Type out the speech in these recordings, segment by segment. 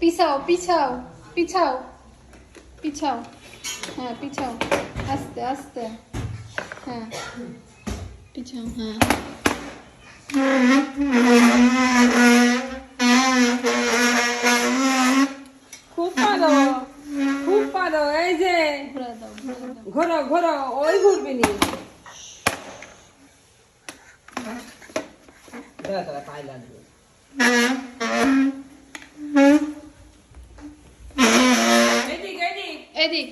পিছাও পিছাও পিছাও পিছাও, হ্যাঁ পিছাও, আস্তে আস্তে, হ্যাঁ পিছাও, হ্যাঁ খুব পারো, খুব পারো। এই যে ঘুরে দাও, ঘুরে দাও। ঘোরো ঘোরো, ওই ঘুরবি নি। পায়ে লাগবে। এদিক এদিক। এদিক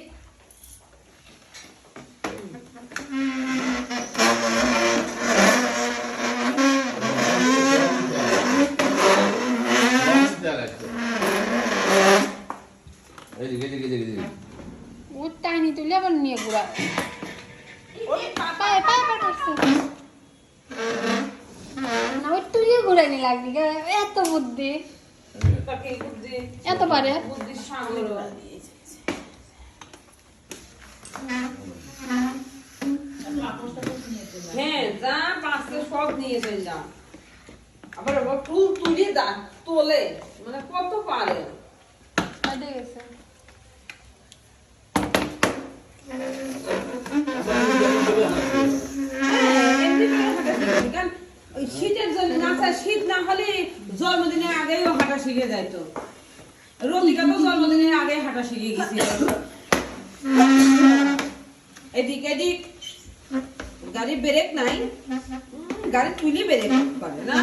ওর টাইনি তুলে আবার নিয়ে ঘুরা পায়ে পায়ে পায়ে করছে না, ওই তুলে ঘুরাইনি লাগবি এত বুদ্ধি, তাকে বুদ্ধি, এত পারে। বুদ্ধির সাগর। হ্যাঁ, যা পাঁচটা সব নিয়ে চলে যা। আবার আবার তুলে দা তোলে, মানে কত পারে। আদে গেছে শীতের জন্য না, শীত না হলে জন্মদিনের আগেই হাঁটা শিখে যাইত। রবিকা তো জন্মদিনের আগে হাঁটা শিখে গেছিল। এদিক এদিক, গাড়ি ব্রেক নাই, গাড়ি তুলে ব্রেক করে না।